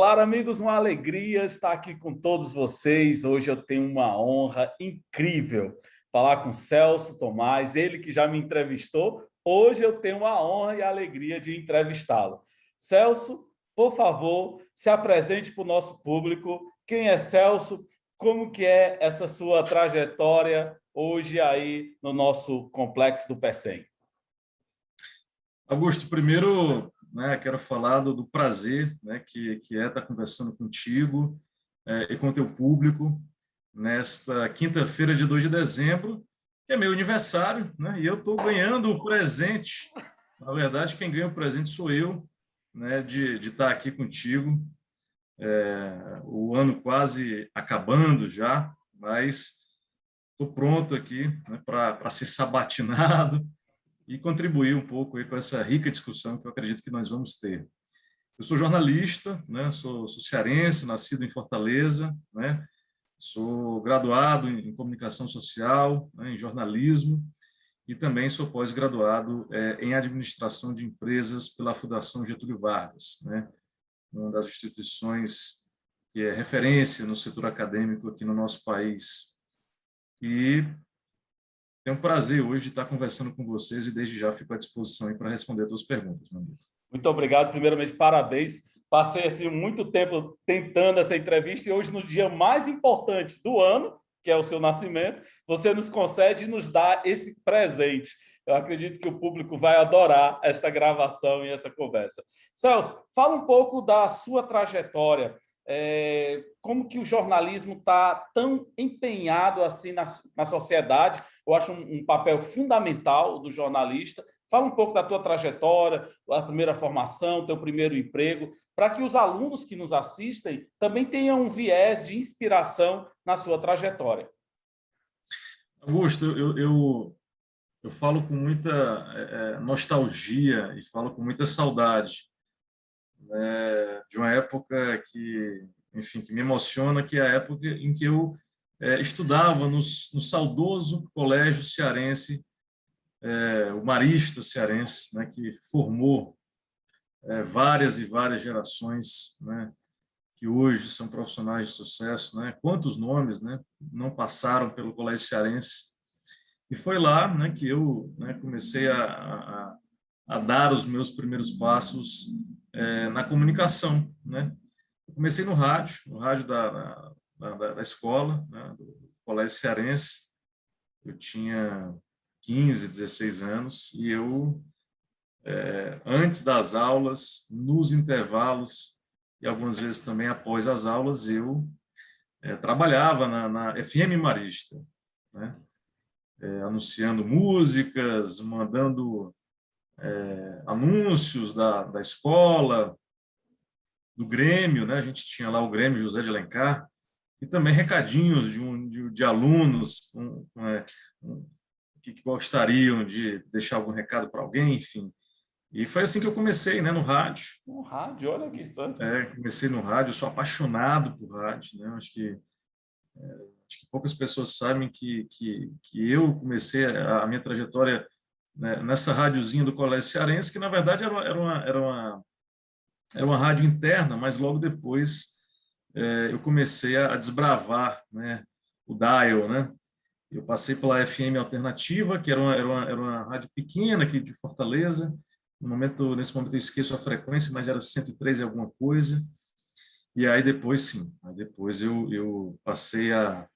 Olá, amigos, uma alegria estar aqui com todos vocês. Hoje eu tenho uma honra incrível falar com Celso Tomás, ele que já me entrevistou. Hoje eu tenho a honra e a alegria de entrevistá-lo. Celso, por favor, se apresente para o nosso público. Quem é Celso? Como que é essa sua trajetória hoje aí no nosso complexo do PECEM? Augusto, primeiro, quero falar do prazer, que é estar conversando contigo e com o teu público nesta quinta-feira de 2 de dezembro, que é meu aniversário, e eu estou ganhando o presente. Na verdade, quem ganha o presente sou eu, de estar aqui contigo. O ano quase acabando já, mas estou pronto aqui, para ser sabatinado e contribuir um pouco aí para essa rica discussão que eu acredito que nós vamos ter. Eu sou jornalista, sou cearense, nascido em Fortaleza, sou graduado em comunicação social, em jornalismo, e também sou pós-graduado em administração de empresas pela Fundação Getúlio Vargas, uma das instituições que é referência no setor acadêmico aqui no nosso país. E tenho um prazer hoje de estar conversando com vocês e desde já fico à disposição para responder as tuas perguntas, meu amigo. Muito obrigado. Primeiramente, parabéns. Passei assim, muito tempo tentando essa entrevista e hoje, no dia mais importante do ano, que é o seu nascimento, você nos concede e nos dá esse presente. Eu acredito que o público vai adorar esta gravação e essa conversa. Celso, fala um pouco da sua trajetória. Como que o jornalismo está tão empenhado assim na sociedade? Eu acho um papel fundamental do jornalista. Fala um pouco da tua trajetória, a primeira formação, teu primeiro emprego, para que os alunos que nos assistem também tenham um viés de inspiração na sua trajetória. Augusto, eu falo com muita nostalgia e falo com muita saudade de uma época que, enfim, que me emociona, que é a época em que eu estudava no saudoso Colégio Cearense, o Marista Cearense, que formou várias e várias gerações, que hoje são profissionais de sucesso, Quantos nomes, não passaram pelo Colégio Cearense? E foi lá, que eu comecei a dar os meus primeiros passos na comunicação, Eu comecei no rádio da escola, do Colégio Cearense. Eu tinha 15, 16 anos e eu, antes das aulas, nos intervalos e algumas vezes também após as aulas, eu trabalhava na FM Marista, anunciando músicas, mandando anúncios da escola, do Grêmio, A gente tinha lá o Grêmio José de Alencar, e também recadinhos de alunos que gostariam de deixar algum recado para alguém, enfim. E foi assim que eu comecei, no rádio. No rádio, olha que história. Comecei no rádio, eu sou apaixonado por rádio, Acho que poucas pessoas sabem que eu comecei a minha trajetória nessa rádiozinha do Colégio Cearense, que na verdade era uma rádio interna, mas logo depois eu comecei a desbravar, o dial, Eu passei pela FM Alternativa, que era uma rádio pequena aqui de Fortaleza. Nesse momento eu esqueço a frequência, mas era 103 e alguma coisa. E aí depois, sim, eu passei a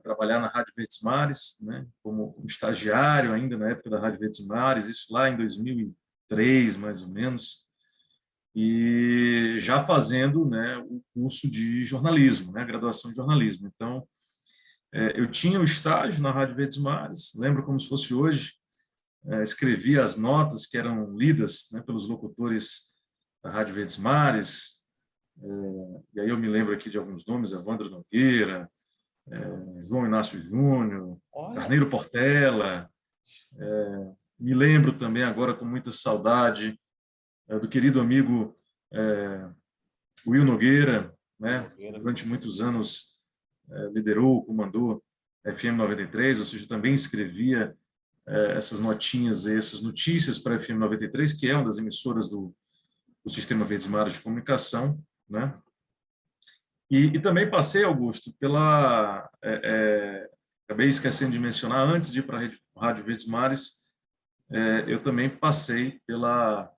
trabalhar na Rádio Verdes Mares, como estagiário ainda na época da Rádio Verdes Mares, isso lá em 2003, mais ou menos. E já fazendo o curso de jornalismo, a graduação de jornalismo. Então, eu tinha o estágio na Rádio Verdes Mares, lembro como se fosse hoje, escrevia as notas que eram lidas pelos locutores da Rádio Verdes Mares, e aí eu me lembro aqui de alguns nomes, Evandro Nogueira, João Inácio Júnior, Carneiro Portela, me lembro também agora com muita saudade do querido amigo Will Nogueira, durante muitos anos liderou, comandou a FM 93, ou seja, também escrevia essas notinhas, essas notícias para a FM 93, que é uma das emissoras do Sistema Verdes Mares de Comunicação. né? E também passei, Augusto, pela... acabei esquecendo de mencionar, antes de ir para a Rádio Verdes Mares, eu também passei pela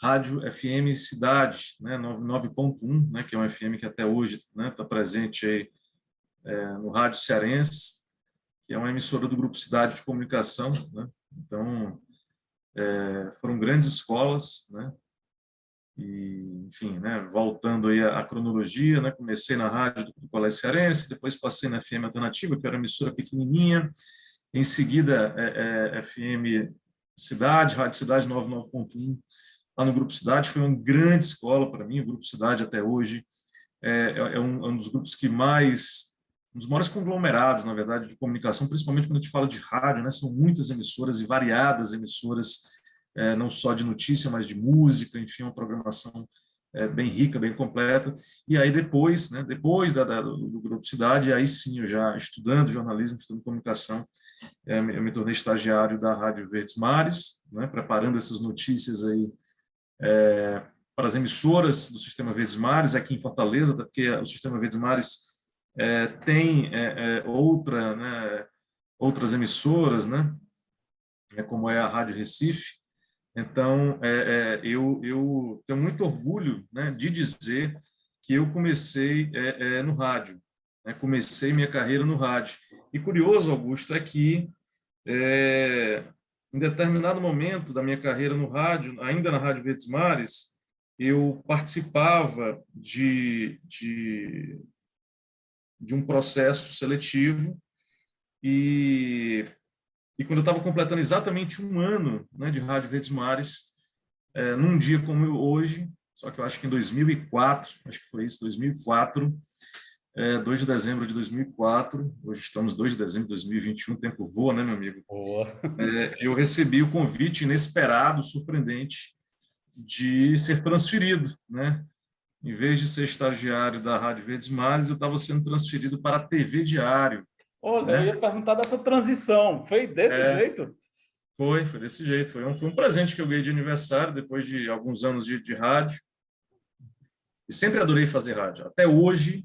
Rádio FM Cidade, né, 99.1, né, que é um FM que até hoje, né, está presente aí, no Rádio Cearense, que é uma emissora do Grupo Cidade de Comunicação, né? Então, foram grandes escolas, né? E, enfim, né, voltando aí à cronologia, né, comecei na rádio do Colégio Cearense, depois passei na FM Alternativa, que era uma emissora pequenininha, em seguida FM Cidade, Rádio Cidade 99.1, lá no Grupo Cidade, foi uma grande escola para mim, o Grupo Cidade até hoje é um dos grupos que mais, um dos maiores conglomerados, na verdade, de comunicação, principalmente quando a gente fala de rádio, né, são muitas emissoras e variadas emissoras, não só de notícia, mas de música, enfim, uma programação bem rica, bem completa. E aí depois, né, depois do Grupo Cidade, aí sim, eu já estudando jornalismo, estudando comunicação, eu me tornei estagiário da Rádio Verdes Mares, né, preparando essas notícias aí para as emissoras do Sistema Verdes Mares aqui em Fortaleza, porque o Sistema Verdes Mares tem outras emissoras, né, como é a Rádio Recife. Então, eu tenho muito orgulho, né, de dizer que eu comecei no rádio, né, comecei minha carreira no rádio. E curioso, Augusto, é que em determinado momento da minha carreira no rádio, ainda na Rádio Verdes Mares, eu participava de um processo seletivo e quando eu estava completando exatamente um ano, né, de Rádio Verdes Mares, num dia como hoje, só que eu acho que em 2004, acho que foi isso, 2004, 2 de dezembro de 2004, hoje estamos 2 de dezembro de 2021, o tempo voa, né, meu amigo? Boa. Eu recebi o convite inesperado, surpreendente, de ser transferido, né? Em vez de ser estagiário da Rádio Verdes Mares, eu estava sendo transferido para a TV Diário, Olha, eu né? ia perguntar dessa transição. Foi desse É, jeito? foi desse jeito. Foi um presente que eu ganhei de aniversário, depois de alguns anos de rádio. E sempre adorei fazer rádio. Até hoje,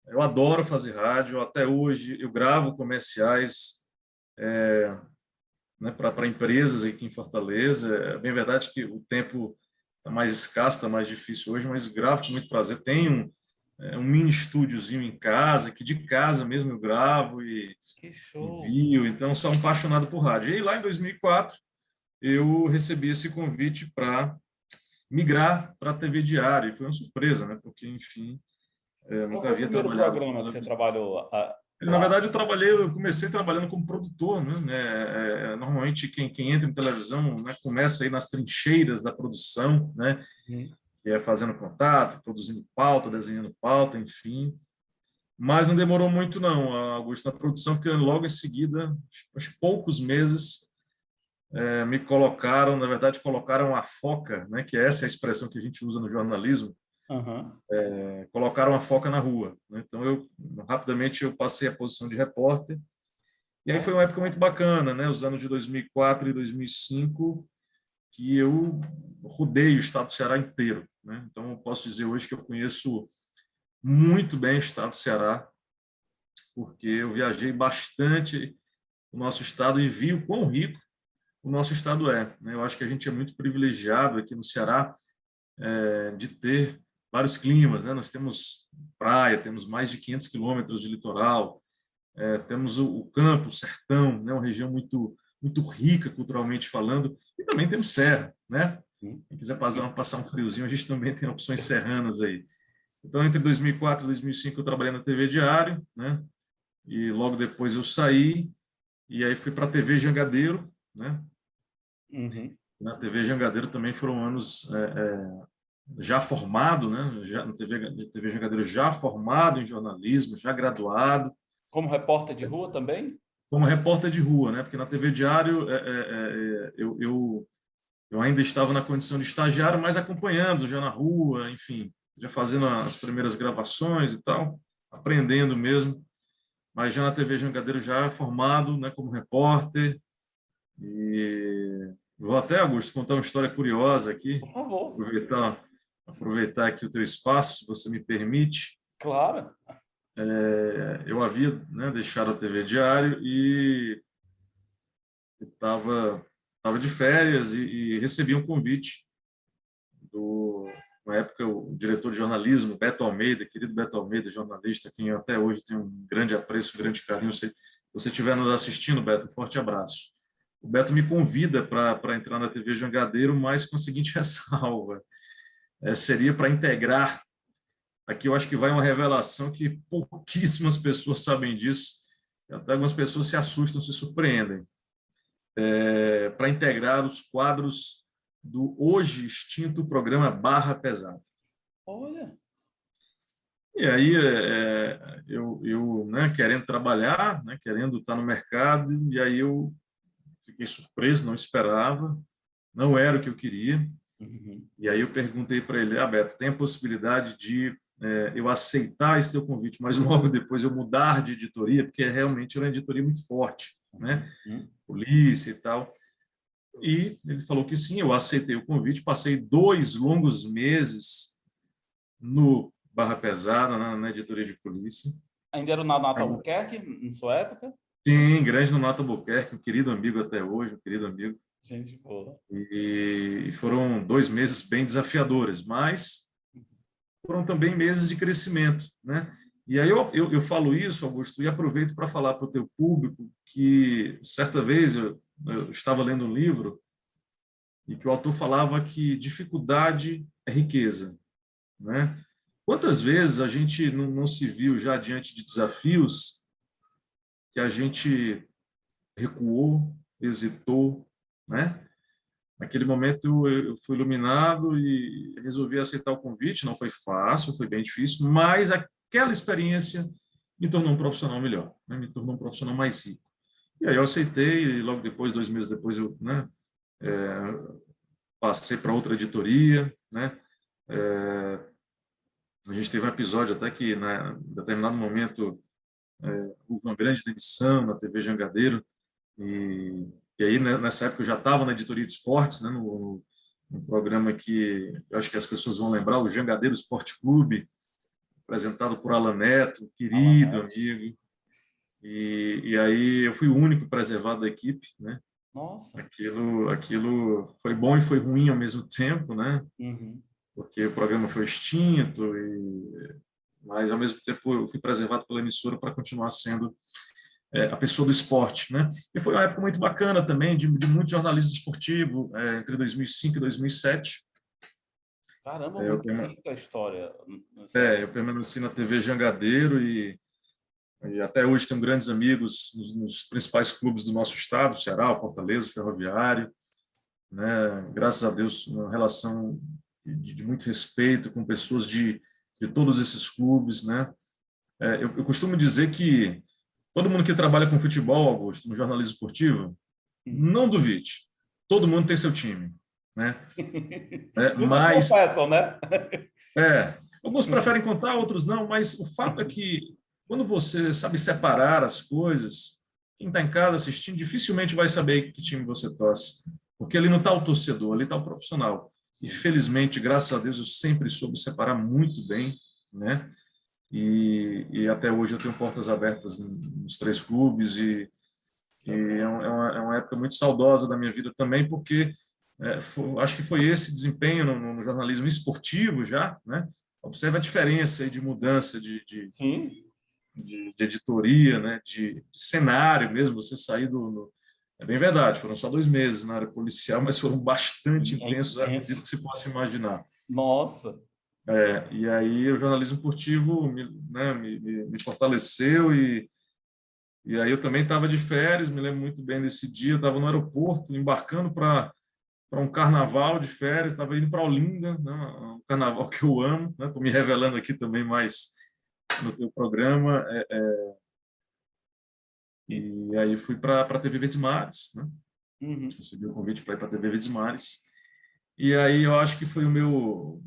eu adoro fazer rádio. Até hoje, eu gravo comerciais, né, para empresas aqui em Fortaleza. É bem verdade que o tempo está mais escasso, está mais difícil hoje, mas gravo com muito prazer. Tenho um mini estúdiozinho em casa, que de casa mesmo eu gravo e Que show! envio. Então, sou um apaixonado por rádio. E lá em 2004, eu recebi esse convite para migrar para a TV Diário. E foi uma surpresa, né? Porque, enfim, eu Qual nunca foi o havia primeiro trabalhado com programa que você televisão. trabalhou Na lá? verdade, eu comecei trabalhando como produtor, né? Normalmente, quem entra em televisão, né, começa aí nas trincheiras da produção, né? Hum. Que é fazendo contato, produzindo pauta, desenhando pauta, enfim. Mas não demorou muito, não, Augusto, na produção, porque logo em seguida, acho que poucos meses, me colocaram, na verdade, colocaram a foca, né? Que essa é a expressão que a gente usa no jornalismo, Aham. colocaram a foca na rua, né? Então, rapidamente eu passei a posição de repórter. E aí foi uma época muito bacana, né? Os anos de 2004 e 2005, que eu rodei o estado do Ceará inteiro, né? Então, eu posso dizer hoje que eu conheço muito bem o estado do Ceará, porque eu viajei bastante o nosso estado e vi o quão rico o nosso estado é, né? Eu acho que a gente é muito privilegiado aqui no Ceará, de ter vários climas, né? Nós temos praia, temos mais de 500 quilômetros de litoral, temos o campo, o sertão, né? Uma região muito rica culturalmente falando, e também temos serra, né? Sim. Quem quiser passar um friozinho, a gente também tem opções serranas aí. Então, entre 2004 e 2005, eu trabalhei na TV Diário, né? E logo depois eu saí, e aí fui para a TV Jangadeiro, né? Uhum. Na TV Jangadeiro também foram anos já formado, né? Já na TV Jangadeiro já formado em jornalismo, já graduado, Como repórter de rua também? como repórter de rua, né? Porque na TV Diário eu ainda estava na condição de estagiário, mas acompanhando já na rua, enfim, já fazendo as primeiras gravações e tal, aprendendo mesmo. Mas já na TV Jangadeiro já formado, né? Como repórter. E vou até, Augusto, contar uma história curiosa aqui, Por favor. aproveitar aproveitar aqui o teu espaço, se você me permite. Claro. Eu havia, né, deixado a TV Diário e estava de férias e recebi um convite na época, o diretor de jornalismo, Beto Almeida, querido Beto Almeida, jornalista, a quem eu até hoje tenho um grande apreço, um grande carinho. Se você estiver nos assistindo, Beto, um forte abraço. O Beto me convida para entrar na TV Jangadeiro, mas com a seguinte ressalva: seria para integrar. Aqui eu acho que vai uma revelação que pouquíssimas pessoas sabem disso, até algumas pessoas se assustam, se surpreendem. Para integrar os quadros do hoje extinto programa Barra Pesada. Olha. E aí eu né, querendo trabalhar, né, querendo estar no mercado, e aí eu fiquei surpreso, não esperava, não era o que eu queria. Uhum. E aí eu perguntei para ele: Beto, tem a possibilidade de eu aceitar esse teu convite, mas logo depois eu mudar de editoria, porque realmente era uma editoria muito forte, né? Polícia e tal. E ele falou que sim, eu aceitei o convite, passei 2 longos meses no Barra Pesada, na editoria de polícia. Ainda era o Nonato Albuquerque, em sua época? Sim, grande Nonato Albuquerque, um querido amigo até hoje, um querido amigo. Gente boa. E foram 2 meses bem desafiadores, mas foram também meses de crescimento, né? E aí eu falo isso, Augusto, e aproveito para falar para o teu público que, certa vez, eu estava lendo um livro e que o autor falava que dificuldade é riqueza, né? Quantas vezes a gente não se viu já diante de desafios que a gente recuou, hesitou, né? Naquele momento eu fui iluminado e resolvi aceitar o convite. Não foi fácil, foi bem difícil, mas aquela experiência me tornou um profissional melhor, né? Me tornou um profissional mais rico. E aí eu aceitei e logo depois, 2 meses depois, eu, né, passei para outra editoria, né? A gente teve um episódio até que, né, em determinado momento, houve uma grande demissão na TV Jangadeiro, e aí, né, nessa época, eu já estava na editoria de esportes, né, no programa que eu acho que as pessoas vão lembrar, o Jangadeiro Esporte Clube, apresentado por Alan Neto, querido amigo. E aí eu fui o único preservado da equipe, né? Nossa. Aquilo foi bom e foi ruim ao mesmo tempo, né? Uhum. Porque o programa foi extinto, mas ao mesmo tempo eu fui preservado pela emissora para continuar sendo a pessoa do esporte, né? E foi uma época muito bacana também, de muito jornalismo esportivo, entre 2005 e 2007. Caramba, muito rica a história. Eu permaneci na TV Jangadeiro e até hoje tenho grandes amigos nos principais clubes do nosso estado, Ceará, Fortaleza, Ferroviário, né? Graças a Deus, uma relação de muito respeito com pessoas de todos esses clubes, né? Eu costumo dizer que todo mundo que trabalha com futebol, Augusto, no jornalismo esportivo, não duvide, todo mundo tem seu time, né? Muitos confessam, né? Alguns preferem contar, outros não, mas o fato é que quando você sabe separar as coisas, quem está em casa assistindo dificilmente vai saber que time você torce, porque ali não está o torcedor, ali está o profissional. E felizmente, graças a Deus, eu sempre soube separar muito bem, né? E até hoje eu tenho portas abertas nos 3 clubes e é uma época muito saudosa da minha vida também, porque acho que foi esse desempenho no jornalismo esportivo já, né? Observa a diferença aí de mudança de editoria, né? De cenário mesmo, você sair É bem verdade, foram só 2 meses na área policial, mas foram bastante intensos, acredito que se possa imaginar. Nossa! E aí o jornalismo esportivo me fortaleceu e aí eu também estava de férias, me lembro muito bem desse dia, eu estava no aeroporto, embarcando para um carnaval de férias, estava indo para Olinda, né, um carnaval que eu amo, né, estou me revelando aqui também mais no teu programa, e aí fui para a TV Verdes Mares, né, recebi o convite para ir para a TV Verdes Mares, e aí eu acho que foi um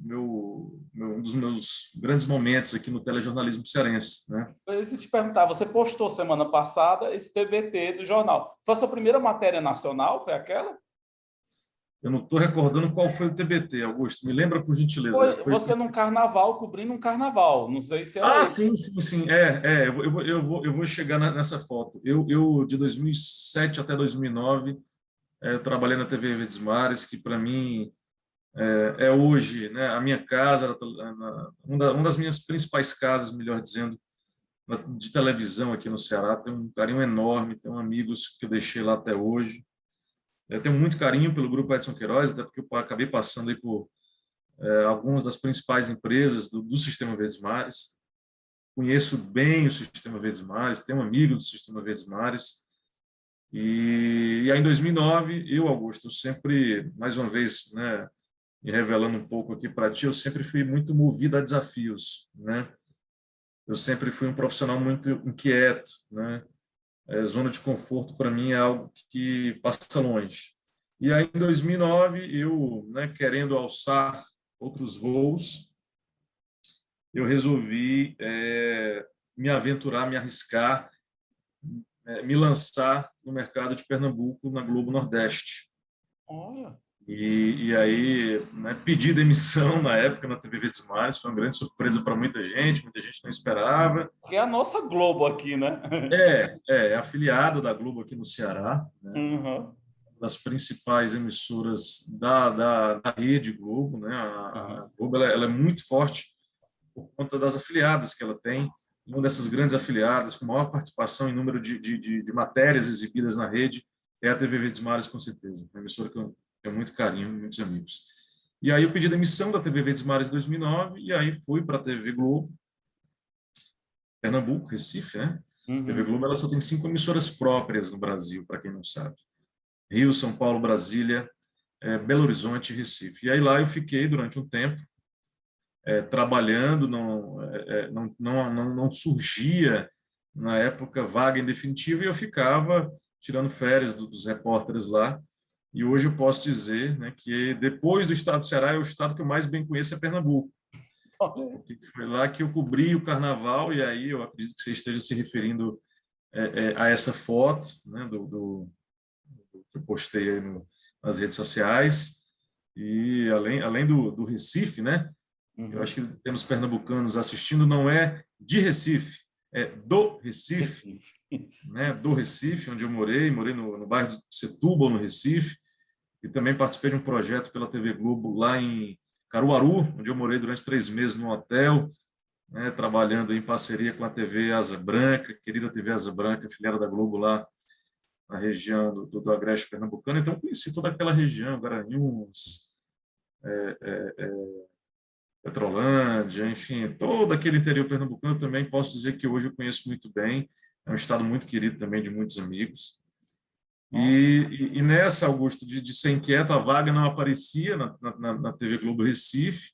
dos meus grandes momentos aqui no telejornalismo cearense, né? Eu ia te perguntar, você postou semana passada esse TBT do jornal. Foi a sua primeira matéria nacional? Foi aquela? Eu não estou recordando qual foi o TBT, Augusto. Me lembra, por gentileza. Foi você num carnaval, cobrindo um carnaval. Não sei se era Ah, esse. sim, sim, sim. Eu vou chegar nessa foto. De 2007 até 2009, eu trabalhei na TV Verdes Mares, que para mim é hoje, né, a minha casa, uma das minhas principais casas, melhor dizendo, de televisão aqui no Ceará. Tenho um carinho enorme, tenho amigos que eu deixei lá até hoje. Eu tenho muito carinho pelo Grupo Edson Queiroz, até porque eu acabei passando aí por algumas das principais empresas do Sistema Verdes Mares. Conheço bem o Sistema Verdes Mares, tenho um amigo do Sistema Verdes Mares. E aí, em 2009, Augusto, eu sempre, mais uma vez, né, me revelando um pouco aqui para ti, eu sempre fui muito movido a desafios, né? Eu sempre fui um profissional muito inquieto, né? Zona de conforto para mim é algo que passa longe. E aí, em 2009, eu, né, querendo alçar outros voos, eu resolvi me aventurar, me arriscar, me lançar no mercado de Pernambuco, na Globo Nordeste. Olha. E aí, né, pedi demissão na época na TV Verdes Mares, foi uma grande surpresa para muita gente não esperava. Que é a nossa Globo aqui, né? É afiliado da Globo aqui no Ceará, né? Uhum. Das principais emissoras da rede Globo, né? A Uhum. Globo ela é muito forte por conta das afiliadas que ela tem. Uma dessas grandes afiliadas, com maior participação em número de matérias exibidas na rede, é a TV Verdes Mares, com certeza. Uma emissora que eu tenho muito carinho, muitos amigos. E aí eu pedi demissão da TV Verdes Mares em 2009, e aí fui para a TV Globo, Pernambuco, Recife, né? A TV Uhum. Globo ela só tem 5 emissoras próprias no Brasil, para quem não sabe. Rio, São Paulo, Brasília, Belo Horizonte e Recife. E aí lá eu fiquei durante um tempo, trabalhando, não surgia na época vaga em definitivo e eu ficava tirando férias dos repórteres lá. E hoje eu posso dizer, né, que depois do estado do Ceará, é o estado que eu mais bem conheço é Pernambuco. Porque foi lá que eu cobri o carnaval, e aí eu acredito que você esteja se referindo a essa foto, né, do que eu postei aí nas redes sociais. E além do Recife, né, eu Uhum. acho que temos pernambucanos assistindo, não é de Recife, é do Recife, Recife. né? Do Recife, onde eu morei no bairro de Setúbal, no Recife, e também participei de um projeto pela TV Globo lá em Caruaru, onde eu morei durante 3 meses no hotel, né? Trabalhando em parceria com a TV Asa Branca, querida TV Asa Branca, filiada da Globo lá na região do Agreste Pernambucano. Então, conheci toda aquela região, Garanhuns, Petrolândia, enfim, todo aquele interior pernambucano. Eu também posso dizer que hoje eu conheço muito bem. É um estado muito querido também, de muitos amigos. Nossa. E nessa, Augusto, de ser inquieto, a vaga não aparecia na TV Globo Recife.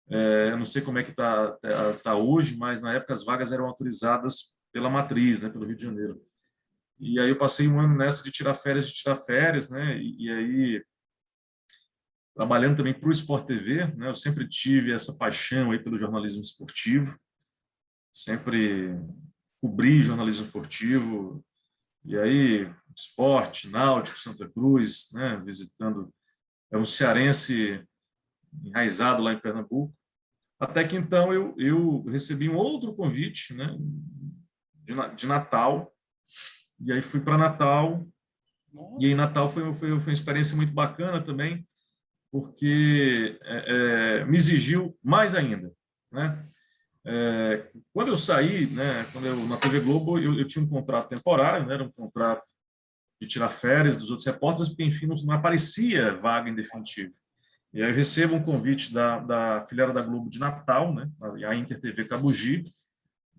Eu não sei como é que tá hoje, mas na época as vagas eram autorizadas pela matriz, né, pelo Rio de Janeiro. E aí eu passei um ano nessa de tirar férias, né? E aí trabalhando também para o Sport TV, né? Eu sempre tive essa paixão aí pelo jornalismo esportivo, sempre cobri jornalismo esportivo, e aí esporte, Náutico, Santa Cruz, né? Visitando, é um cearense enraizado lá em Pernambuco, até que então eu recebi um outro convite, né? De Natal, e aí fui para Natal, e aí Nossa. Natal foi uma experiência muito bacana também, porque me exigiu mais ainda, né? Quando eu saí, né, na TV Globo, eu tinha um contrato temporário, né, era um contrato de tirar férias dos outros repórteres, porque, enfim, não aparecia vaga em definitivo. E aí eu recebo um convite da filial da Globo de Natal, né, a Inter TV Cabugi,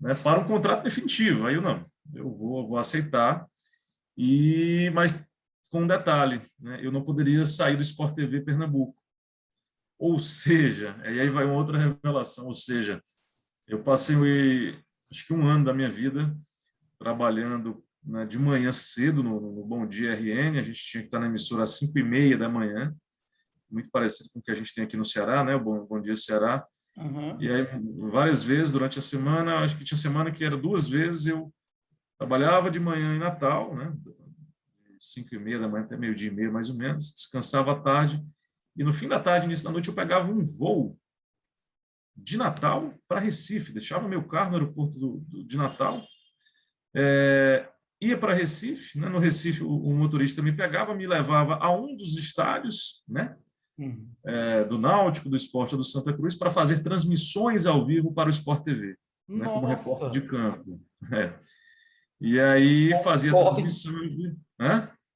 né, para um contrato definitivo. Aí eu vou aceitar, mas com um detalhe, né, eu não poderia sair do Sport TV Pernambuco. Ou seja, e aí vai uma outra revelação, ou seja, eu passei acho que um ano da minha vida trabalhando, né, de manhã cedo no Bom Dia RN, a gente tinha que estar na emissora às 5h30 da manhã, muito parecido com o que a gente tem aqui no Ceará, né, o Bom Dia Ceará. Uhum. E aí, várias vezes durante a semana, acho que tinha semana que era 2 vezes, eu trabalhava de manhã em Natal, né, 5h30 da manhã até meio-dia e meio, mais ou menos. Descansava à tarde. E no fim da tarde, início da noite, eu pegava um voo de Natal para Recife. Deixava meu carro no aeroporto de Natal. Ia para Recife, né? No Recife o motorista me pegava, me levava a um dos estádios, né? Do Náutico, do Sport ou do Santa Cruz, para fazer transmissões ao vivo para o Sport TV, né? Como repórter de campo. E aí fazia transmissão.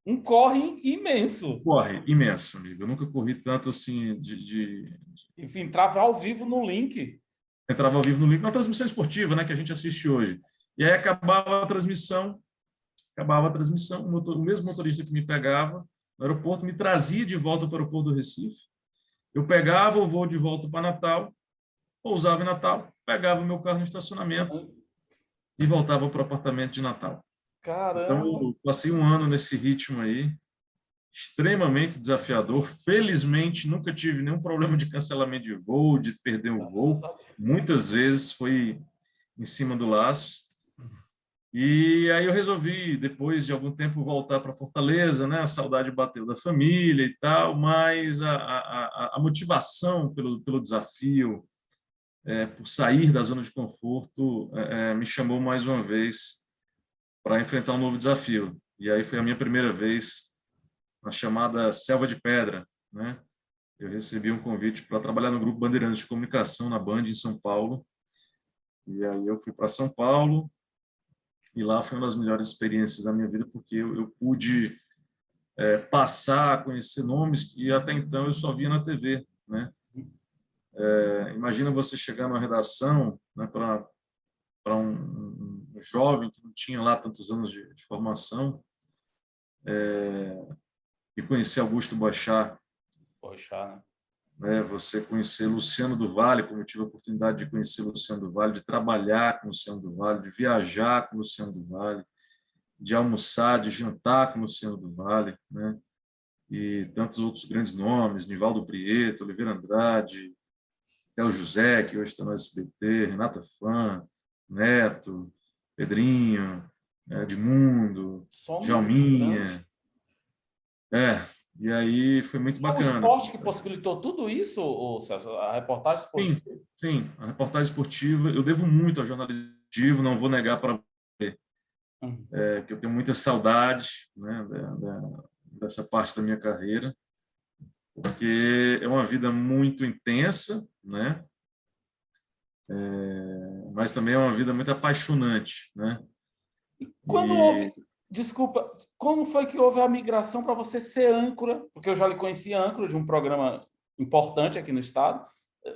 Um corre imenso. Corre imenso, amigo. Eu nunca corri tanto assim Enfim, entrava ao vivo no link. Entrava ao vivo no link, na transmissão esportiva, né, que a gente assiste hoje. E aí acabava a transmissão, o mesmo motorista que me pegava no aeroporto me trazia de volta para o aeroporto do Recife. Eu pegava o voo de volta para Natal, pousava em Natal, pegava o meu carro no estacionamento e voltava para o apartamento de Natal. Caramba! Então, eu passei um ano nesse ritmo aí, extremamente desafiador. Felizmente, nunca tive nenhum problema de cancelamento de voo, de perder um voo. Muitas vezes foi em cima do laço. E aí eu resolvi, depois de algum tempo, voltar para Fortaleza, né? A saudade bateu da família e tal, mas a motivação pelo desafio, por sair da zona de conforto, me chamou mais uma vez para enfrentar um novo desafio. E aí foi a minha primeira vez na chamada Selva de Pedra, né? Eu recebi um convite para trabalhar no Grupo Bandeirantes de Comunicação, na Band, em São Paulo. E aí eu fui para São Paulo, e lá foi uma das melhores experiências da minha vida, porque eu pude passar a conhecer nomes que até então eu só via na TV, né? Imagina você chegar numa redação, né, para um jovem que não tinha lá tantos anos de formação, e conhecer Augusto Boechat, né? Você conhecer Luciano do Vale, como eu tive a oportunidade de conhecer Luciano do Vale, de trabalhar com Luciano do Vale, de viajar com Luciano do Vale, de almoçar, de jantar com Luciano do Vale, né? E tantos outros grandes nomes, Nivaldo Prieto, Oliveira Andrade, Théo José, que hoje está no SBT, Renata Fã, Neto, Pedrinho, Edmundo, Djalminha. E aí foi muito bacana. Foi o esporte que possibilitou tudo isso, Celso? A reportagem esportiva? Sim, a reportagem esportiva. Eu devo muito ao jornalismo esportivo, não vou negar para você, que eu tenho muita saudade, né, dessa parte da minha carreira, porque é uma vida muito intensa, né? Mas também é uma vida muito apaixonante, né? Desculpa, como foi que houve a migração para você ser âncora? Porque eu já lhe conheci âncora de um programa importante aqui no estado.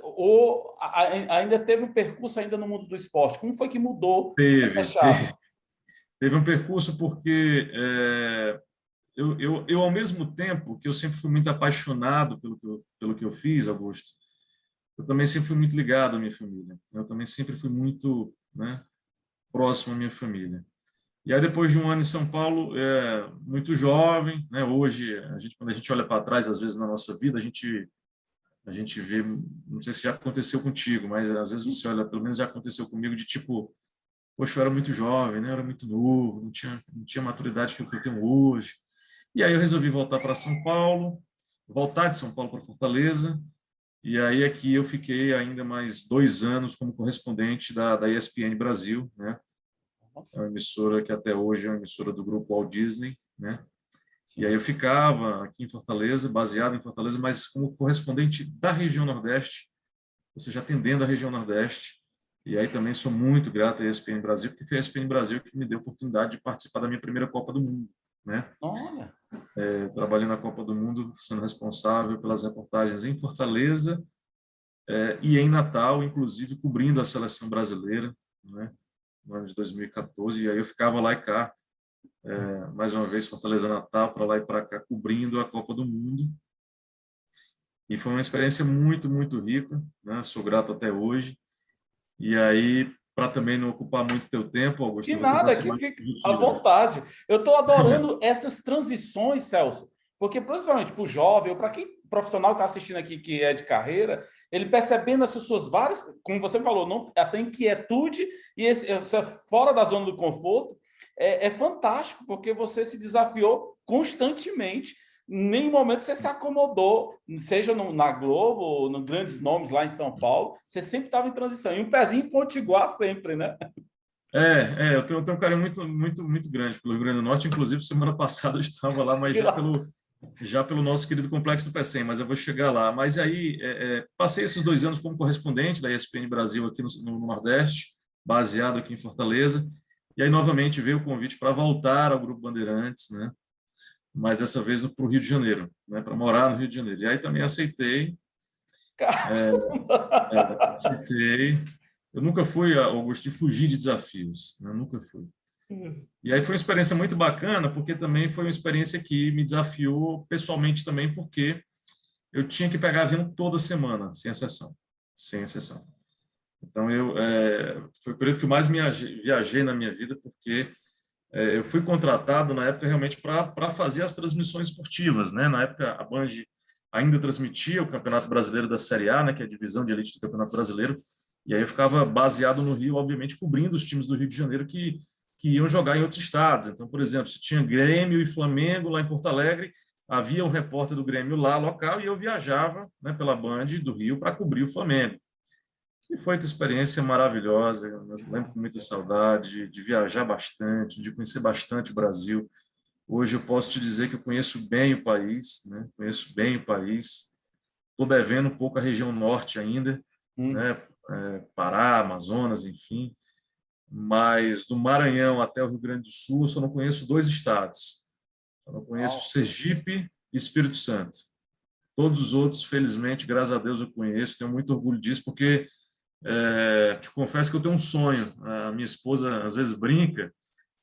Ou ainda teve um percurso ainda no mundo do esporte? Como foi que mudou essa chave? Teve um percurso porque eu, ao mesmo tempo que eu sempre fui muito apaixonado pelo que eu fiz, Augusto, eu também sempre fui muito ligado à minha família. Eu também sempre fui muito, né, próximo à minha família. E aí, depois de um ano em São Paulo, muito jovem, né? Hoje, quando a gente olha para trás, às vezes, na nossa vida, a gente vê, não sei se já aconteceu contigo, mas às vezes você olha, pelo menos já aconteceu comigo, de tipo, poxa, eu era muito jovem, né? Eu era muito novo, não tinha maturidade que eu tenho hoje. E aí eu resolvi voltar para São Paulo, voltar de São Paulo para Fortaleza, e aí aqui eu fiquei ainda mais 2 anos como correspondente da ESPN Brasil, né? É uma emissora que até hoje é uma emissora do grupo Walt Disney, né? E aí eu ficava aqui em Fortaleza, baseado em Fortaleza, mas como correspondente da região Nordeste, ou seja, atendendo a região Nordeste. E aí também sou muito grato à ESPN Brasil, porque foi a ESPN Brasil que me deu a oportunidade de participar da minha primeira Copa do Mundo, né? Olha! Trabalhei na Copa do Mundo, sendo responsável pelas reportagens em Fortaleza e em Natal, inclusive cobrindo a seleção brasileira, né? No ano de 2014, e aí eu ficava lá e cá, mais uma vez, Fortaleza, Natal, para lá e para cá, cobrindo a Copa do Mundo. E foi uma experiência muito, muito rica, né? Sou grato até hoje. E aí, para também não ocupar muito teu tempo, Augusto, Que nada, aqui fica à vontade. Eu estou adorando essas transições, Celso, porque, principalmente para o jovem, ou para quem profissional que está assistindo aqui, que é de carreira, ele percebendo essas suas várias, como você falou, não, essa inquietude e essa fora da zona do conforto, é fantástico, porque você se desafiou constantemente. Em nenhum momento você se acomodou, seja na Globo ou nos grandes nomes lá em São Paulo, você sempre estava em transição. E um pezinho em Potiguar sempre, né? Eu tenho um carinho muito, muito, muito grande pelo Rio Grande do Norte. Inclusive, semana passada eu estava lá, mas já pelo nosso querido Complexo do Pecém, mas eu vou chegar lá. Mas aí, passei esses 2 anos como correspondente da ESPN Brasil aqui no Nordeste, baseado aqui em Fortaleza. E aí, novamente, veio o convite para voltar ao Grupo Bandeirantes, né? Mas dessa vez para o Rio de Janeiro, né? Para morar no Rio de Janeiro. E aí também aceitei. Aceitei. Eu nunca fui, Augusto, de fugir de desafios, né? Nunca fui. E aí foi uma experiência muito bacana, porque também foi uma experiência que me desafiou pessoalmente também, porque eu tinha que pegar avião toda semana, sem exceção. Sem exceção. Então, foi o período que eu mais viajei na minha vida, porque eu fui contratado na época realmente para fazer as transmissões esportivas, né? Na época, a Band ainda transmitia o Campeonato Brasileiro da Série A, né? Que é a divisão de elite do Campeonato Brasileiro. E aí eu ficava baseado no Rio, obviamente, cobrindo os times do Rio de Janeiro que iam jogar em outros estados. Então, por exemplo, se tinha Grêmio e Flamengo lá em Porto Alegre, havia um repórter do Grêmio lá, local, e eu viajava, né, pela Band do Rio para cobrir o Flamengo. E foi uma experiência maravilhosa. Eu lembro com muita saudade de viajar bastante, de conhecer bastante o Brasil. Hoje eu posso te dizer que eu conheço bem o país, né? Conheço bem o país. Estou devendo um pouco a região norte ainda, né? Pará, Amazonas, enfim. Mas do Maranhão até o Rio Grande do Sul, eu só não conheço 2 estados. Eu não conheço Sergipe e Espírito Santo. Todos os outros, felizmente, graças a Deus, eu conheço. Tenho muito orgulho disso, porque te confesso que eu tenho um sonho. A minha esposa às vezes brinca,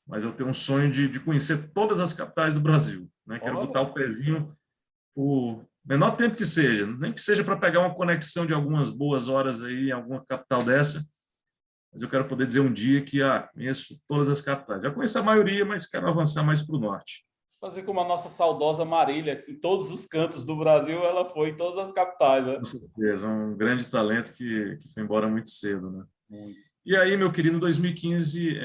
mas eu tenho um sonho de conhecer todas as capitais do Brasil, né? Quero botar o pezinho por menor tempo que seja, nem que seja para pegar uma conexão de algumas boas horas aí em alguma capital dessa, mas eu quero poder dizer um dia que conheço todas as capitais. Já conheço a maioria, mas quero avançar mais para o norte. Fazer como a nossa saudosa Marília, em todos os cantos do Brasil, ela foi em todas as capitais, né? Com certeza, um grande talento que foi embora muito cedo, né? E aí, meu querido, em 2015,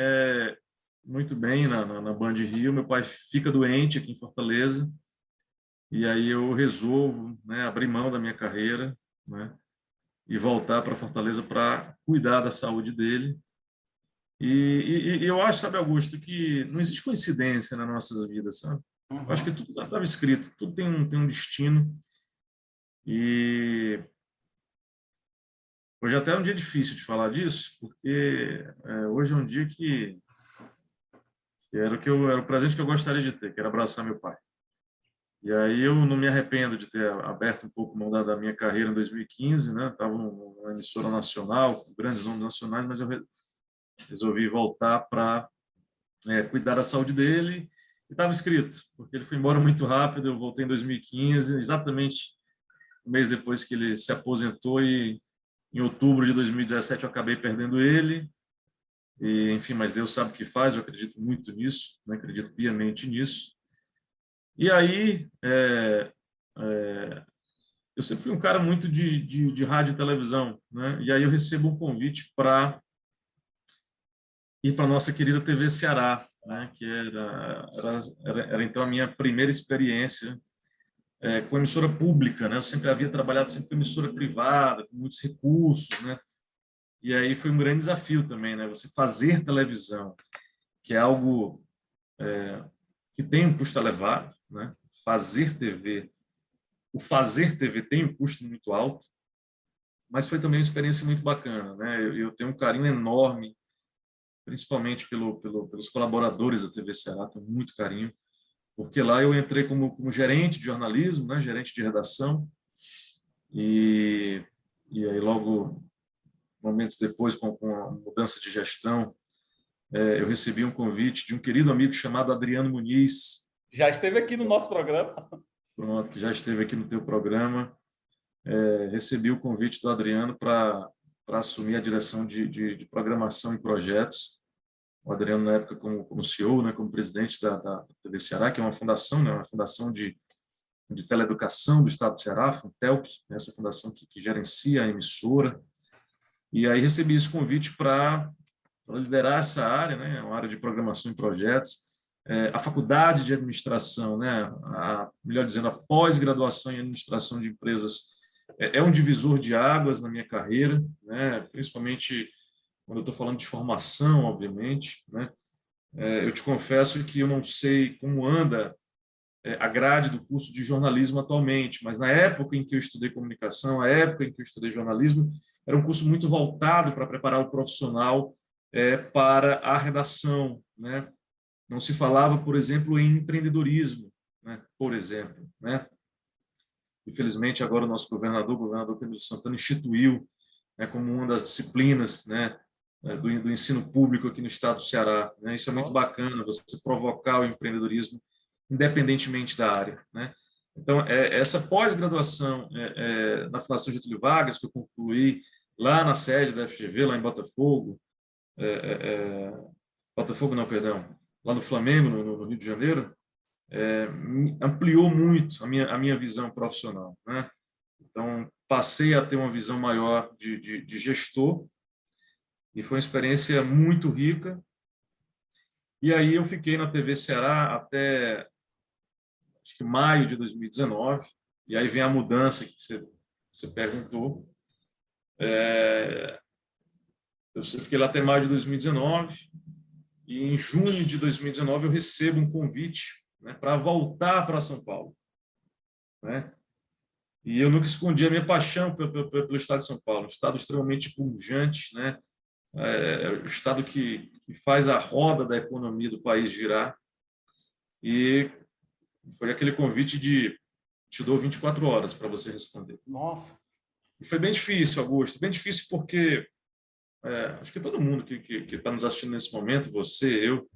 muito bem, na Band Rio, meu pai fica doente aqui em Fortaleza, e aí eu resolvo, né, abrir mão da minha carreira, né, e voltar para Fortaleza para cuidar da saúde dele. E eu acho, sabe, Augusto, que não existe coincidência nas nossas vidas, sabe? Eu acho que tudo estava escrito, tudo tem um destino. E hoje até é um dia difícil de falar disso, porque hoje é um dia que era o presente que eu gostaria de ter, que era abraçar meu pai. E aí eu não me arrependo de ter aberto um pouco mão da minha carreira em 2015, né? Estava numa emissora nacional, com grandes nomes nacionais, mas eu resolvi voltar para cuidar da saúde dele. E estava escrito, porque ele foi embora muito rápido. Eu voltei em 2015, exatamente um mês depois que ele se aposentou, e em outubro de 2017 eu acabei perdendo ele. E, enfim, mas Deus sabe o que faz, eu acredito muito nisso, né? Acredito piamente nisso. E aí, eu sempre fui um cara muito de rádio e televisão, né? E aí eu recebo um convite para ir para a nossa querida TV Ceará, né? Que era então a minha primeira experiência com emissora pública, né? Eu sempre havia trabalhado sempre com emissora privada, com muitos recursos, né? E aí foi um grande desafio também, né? Você fazer televisão, que é algo que tem um custo elevado, né? O fazer TV tem um custo muito alto, mas foi também uma experiência muito bacana, né? Eu tenho um carinho enorme, principalmente pelos colaboradores da TV Ceará, tenho muito carinho, porque lá eu entrei como gerente de jornalismo, né? Gerente de redação, e aí logo momentos depois, com a mudança de gestão, eu recebi um convite de um querido amigo chamado Adriano Muniz. Já esteve aqui no nosso programa. Pronto, que já esteve aqui no teu programa. Recebi o convite do Adriano para assumir a direção de programação e projetos. O Adriano, na época, como CEO, né, como presidente da TV Ceará, que é uma fundação, né, uma fundação de teleeducação do Estado do Ceará, a Funtelc, essa fundação que gerencia a emissora. E aí recebi esse convite para liderar essa área, né, uma área de programação e projetos. a faculdade de administração, né? Melhor dizendo, a pós-graduação em administração de empresas é um divisor de águas na minha carreira, né? Principalmente quando eu estou falando de formação, obviamente, né? Eu te confesso que eu não sei como anda a grade do curso de jornalismo atualmente, mas na época em que eu estudei comunicação, a época em que eu estudei jornalismo, era um curso muito voltado para preparar o profissional para a redação, né? Não se falava, por exemplo, em empreendedorismo, né? Por exemplo, né? Infelizmente, agora o nosso governador, o governador Camilo Santana, instituiu, né, como uma das disciplinas, né, do ensino público aqui no estado do Ceará, né? Isso é muito bacana, você provocar o empreendedorismo independentemente da área, né? Então, essa pós-graduação na Fundação Getúlio Vargas, que eu concluí lá na sede da FGV, lá em Botafogo, Botafogo não, perdão, lá no Flamengo, no Rio de Janeiro, ampliou muito a minha visão profissional, né? Então, passei a ter uma visão maior de gestor, e foi uma experiência muito rica. E aí eu fiquei na TV Ceará até, acho que maio de 2019, e aí vem a mudança que você perguntou. Eu fiquei lá até maio de 2019, e em junho de 2019 eu recebo um convite, né, para voltar para São Paulo, né? E eu nunca escondi a minha paixão pelo estado de São Paulo, um estado extremamente pujante, né? O estado que faz a roda da economia do país girar. E foi aquele convite de te dou 24 horas para você responder. Nossa. E foi bem difícil, Augusto, bem difícil porque acho que todo mundo que está nos assistindo nesse momento, você, eu,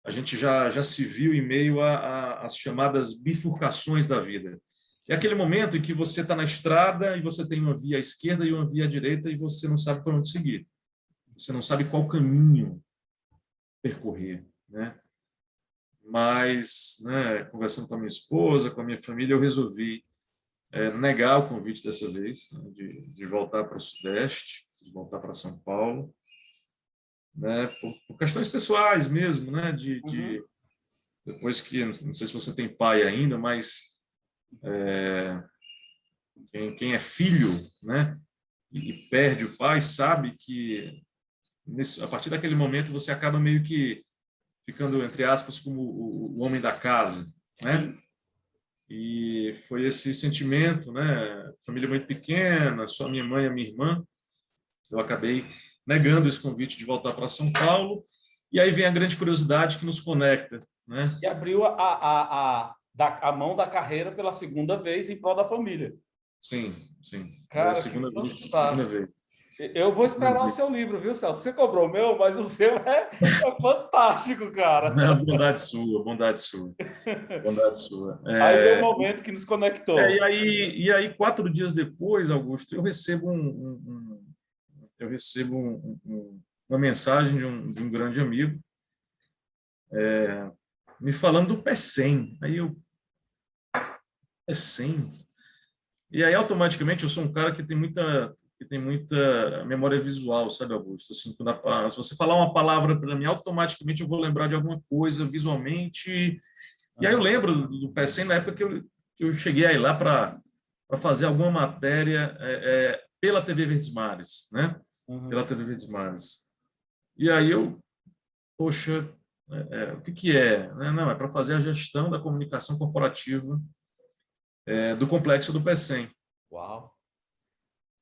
a gente já se viu em meio às chamadas bifurcações da vida. É aquele momento em que você está na estrada e você tem uma via à esquerda e uma via à direita e você não sabe para onde seguir. Você não sabe qual caminho percorrer, né? Mas, né, conversando com a minha esposa, com a minha família, eu resolvi negar o convite dessa vez, né, de voltar para o Sudeste, de voltar para São Paulo, né, por questões pessoais mesmo, né, depois que, não sei se você tem pai ainda, mas quem é filho, né, e perde o pai, sabe que a partir daquele momento você acaba meio que ficando, entre aspas, como o homem da casa, né? Sim. E foi esse sentimento, né? Família muito pequena, só minha mãe e a minha irmã. Eu acabei negando esse convite de voltar para São Paulo. E aí vem a grande curiosidade que nos conecta, né? E abriu a mão da carreira pela segunda vez em prol da família. Sim, sim. Cara, É a segunda vez. Eu vou esperar o seu livro, viu, Celso? Você cobrou o meu, mas o seu é fantástico, cara. Não, bondade sua, bondade sua. Bondade sua. Aí veio o momento que nos conectou. E aí, 4 dias depois, Augusto, eu recebo uma mensagem de um grande amigo me falando do PECEM. Aí eu, PECEM? E aí, automaticamente, eu sou um cara que tem muita memória visual, sabe, Augusto? Assim, se você falar uma palavra para mim, automaticamente eu vou lembrar de alguma coisa visualmente. E aí eu lembro do PECEM na época que eu cheguei aí lá para fazer alguma matéria pela TV Verdes Mares, né? Pela TV Verdes Mares. E aí eu, poxa, o que é? Não, é para fazer a gestão da comunicação corporativa do complexo do PECEM. Uau!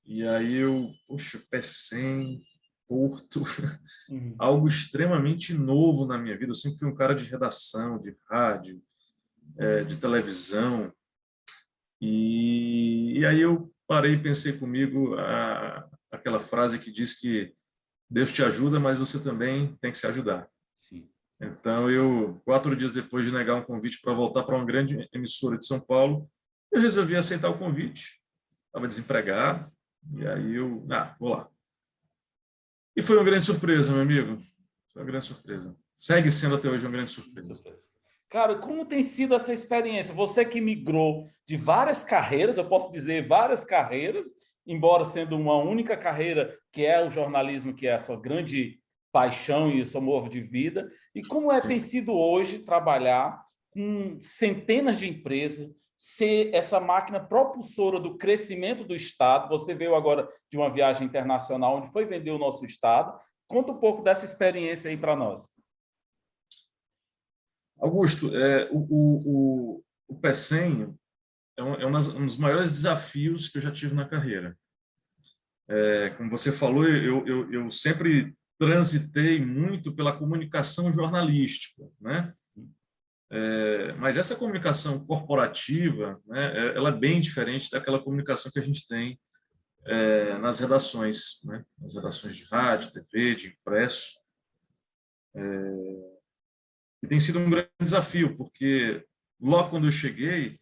E aí eu, poxa, PECEM, Porto, algo extremamente novo na minha vida. Eu sempre fui um cara de redação, de rádio, de televisão. E aí eu parei e pensei comigo aquela frase que diz que Deus te ajuda, mas você também tem que se ajudar. Sim. Então, 4 dias depois de negar um convite para voltar para uma grande emissora de São Paulo, eu resolvi aceitar o convite. Estava desempregado, e aí vou lá. E foi uma grande surpresa, meu amigo. Foi uma grande surpresa. Segue sendo até hoje uma grande surpresa. Cara, como tem sido essa experiência? Você que migrou de várias carreiras, eu posso dizer várias carreiras, embora sendo uma única carreira, que é o jornalismo, que é a sua grande paixão e o seu modo de vida. E como tem sido hoje trabalhar com centenas de empresas, ser essa máquina propulsora do crescimento do Estado? Você veio agora de uma viagem internacional, onde foi vender o nosso Estado. Conta um pouco dessa experiência aí para nós. Augusto, o PECEM um dos maiores desafios que eu já tive na carreira. Como você falou, eu sempre transitei muito pela comunicação jornalística, né? Mas essa comunicação corporativa, né, ela é bem diferente daquela comunicação que a gente tem nas redações, né? Nas redações de rádio, TV, de impresso. E tem sido um grande desafio, porque logo quando eu cheguei,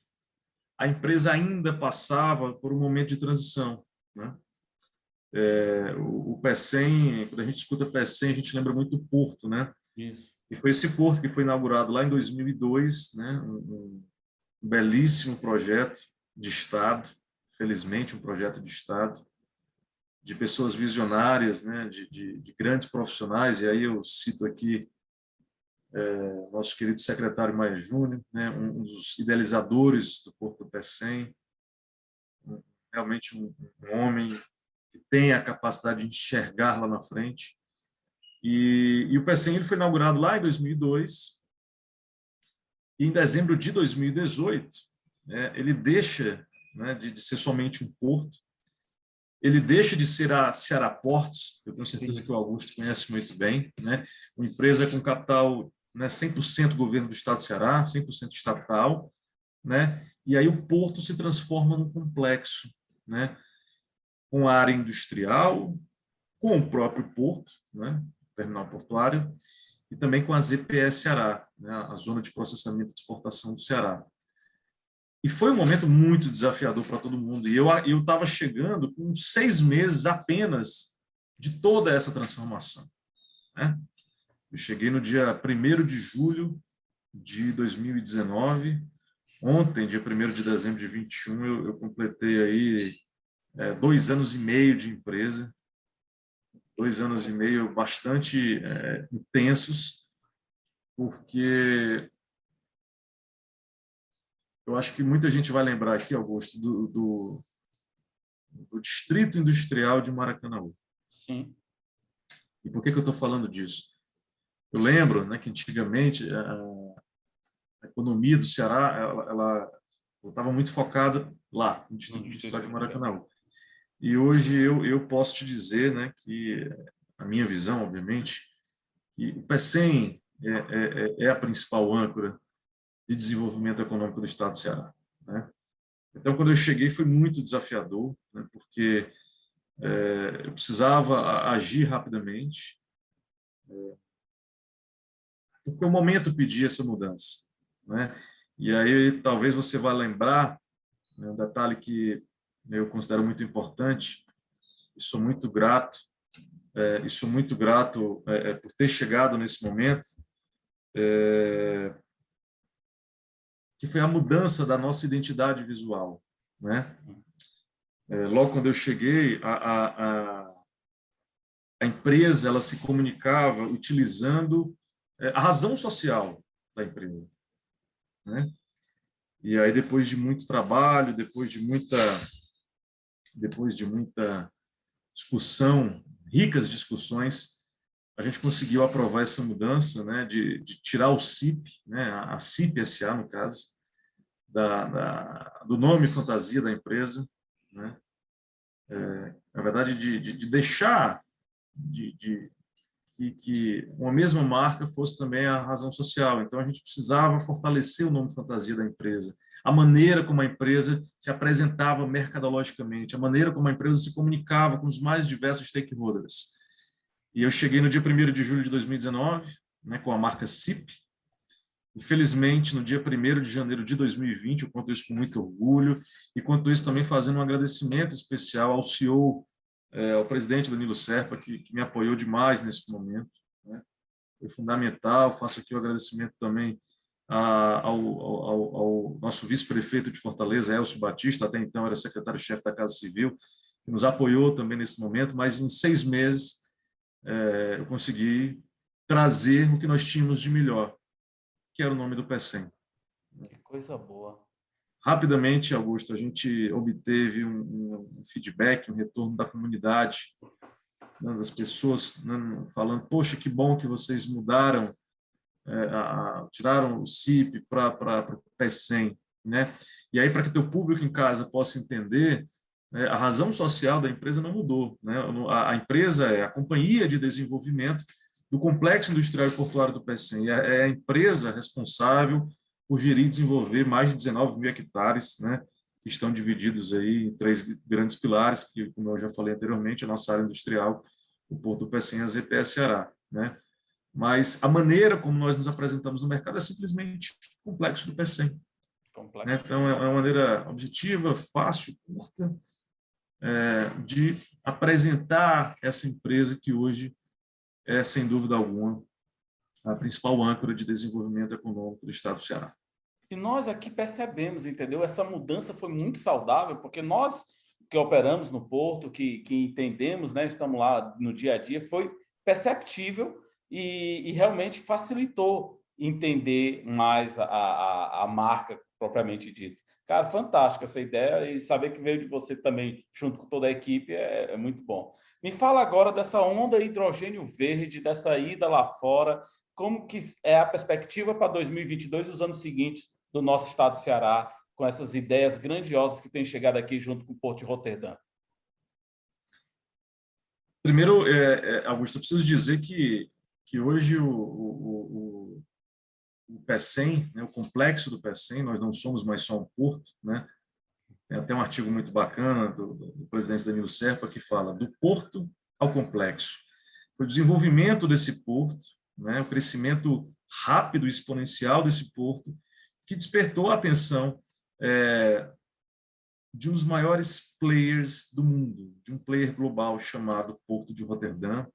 a empresa ainda passava por um momento de transição, né? O PECEM, quando a gente escuta PECEM, a gente lembra muito do Porto, né? Isso. E foi esse porto que foi inaugurado lá em 2002, né? Um belíssimo projeto de Estado, felizmente um projeto de Estado, de pessoas visionárias, né? De grandes profissionais, e aí eu cito aqui nosso querido secretário Maia Júnior, né? Um dos idealizadores do Porto do PECEM, realmente um homem que tem a capacidade de enxergar lá na frente. E o PECEM ele foi inaugurado lá em 2002, e em dezembro de 2018, né, ele deixa, né, de ser somente um porto, ele deixa de ser a Ceará Portos, eu tenho certeza que o Augusto conhece muito bem, né, uma empresa com capital, né, 100% governo do Estado do Ceará, 100% estatal, né, e aí o porto se transforma num complexo, né, com a área industrial, com o próprio porto, né, terminal portuário, e também com a ZPE Ceará, né, a Zona de Processamento e Exportação do Ceará. E foi um momento muito desafiador para todo mundo. E eu estava chegando com 6 meses apenas de toda essa transformação, né? Eu cheguei no dia 1º de julho de 2019. Ontem, dia 1º de dezembro de 21, eu completei aí 2 anos e meio de empresa. 2 anos e meio bastante intensos, porque eu acho que muita gente vai lembrar aqui, Augusto, do Distrito Industrial de Maracanaú. Sim. E por que eu estou falando disso? Eu lembro, né, que antigamente a economia do Ceará ela estava muito focada lá, no Distrito Industrial de Maracanaú. E hoje eu posso te dizer, né, que a minha visão, obviamente, que o PECEM é a principal âncora de desenvolvimento econômico do Estado do Ceará, né? Então, quando eu cheguei, foi muito desafiador, né, porque eu precisava agir rapidamente, porque o momento pedia essa mudança, né? E aí, talvez você vá lembrar, né, um detalhe que eu considero muito importante, e sou muito grato, por ter chegado nesse momento, que foi a mudança da nossa identidade visual, né? Logo quando eu cheguei, a empresa ela se comunicava utilizando a razão social da empresa, né? E aí depois de muito trabalho, depois de muita discussão, ricas discussões, a gente conseguiu aprovar essa mudança, né, de tirar o CIP, né, a CIP SA, no caso, do nome fantasia da empresa, né? Na verdade, de deixar que uma mesma marca fosse também a razão social. Então, a gente precisava fortalecer o nome fantasia da empresa, a maneira como a empresa se apresentava mercadologicamente, a maneira como a empresa se comunicava com os mais diversos stakeholders. E eu cheguei no dia 1º de julho de 2019, né, com a marca CIP. Infelizmente, no dia 1º de janeiro de 2020, eu conto isso com muito orgulho, e conto isso também fazendo um agradecimento especial ao CEO, ao presidente Danilo Serpa, que me apoiou demais nesse momento, né? Foi fundamental. Faço aqui o agradecimento também ao nosso vice-prefeito de Fortaleza, Elcio Batista, até então era secretário-chefe da Casa Civil, que nos apoiou também nesse momento, mas em 6 meses eu consegui trazer o que nós tínhamos de melhor, que era o nome do PECEM. Que coisa boa. Rapidamente, Augusto, a gente obteve um feedback, um retorno da comunidade, né, das pessoas, né, falando: poxa, que bom que vocês mudaram, tiraram o CIP para o PECEM, né? E aí, para que o teu público em casa possa entender, né, a razão social da empresa não mudou, né? A empresa é a Companhia de Desenvolvimento do Complexo Industrial e Portuário do PECEM, é a empresa responsável por gerir e desenvolver mais de 19 mil hectares, né, que estão divididos aí em 3 grandes pilares, que, como eu já falei anteriormente, a nossa área industrial, o Porto do PECEM e a ZPS Ceará, né? Mas a maneira como nós nos apresentamos no mercado é simplesmente complexo do PECEM. Né? Então, é uma maneira objetiva, fácil, curta, de apresentar essa empresa que hoje é, sem dúvida alguma, a principal âncora de desenvolvimento econômico do Estado do Ceará. E nós aqui percebemos, entendeu? Essa mudança foi muito saudável, porque nós que operamos no Porto, que entendemos, né, estamos lá no dia a dia, foi perceptível e realmente facilitou entender mais a marca propriamente dita. Cara, fantástico essa ideia, e saber que veio de você também, junto com toda a equipe, é muito bom. Me fala agora dessa onda hidrogênio verde, dessa ida lá fora, como que é a perspectiva para 2022 e os anos seguintes do nosso estado do Ceará, com essas ideias grandiosas que têm chegado aqui junto com o Porto de Roterdã? Primeiro, Augusto, eu preciso dizer que hoje o PECEM, né, o complexo do PECEM, nós não somos mais só um porto, né? Tem até um artigo muito bacana do presidente Danilo Serpa que fala do porto ao complexo. O desenvolvimento desse porto, né, o crescimento rápido e exponencial desse porto, que despertou a atenção de um dos maiores players do mundo, de um player global chamado Porto de Roterdã,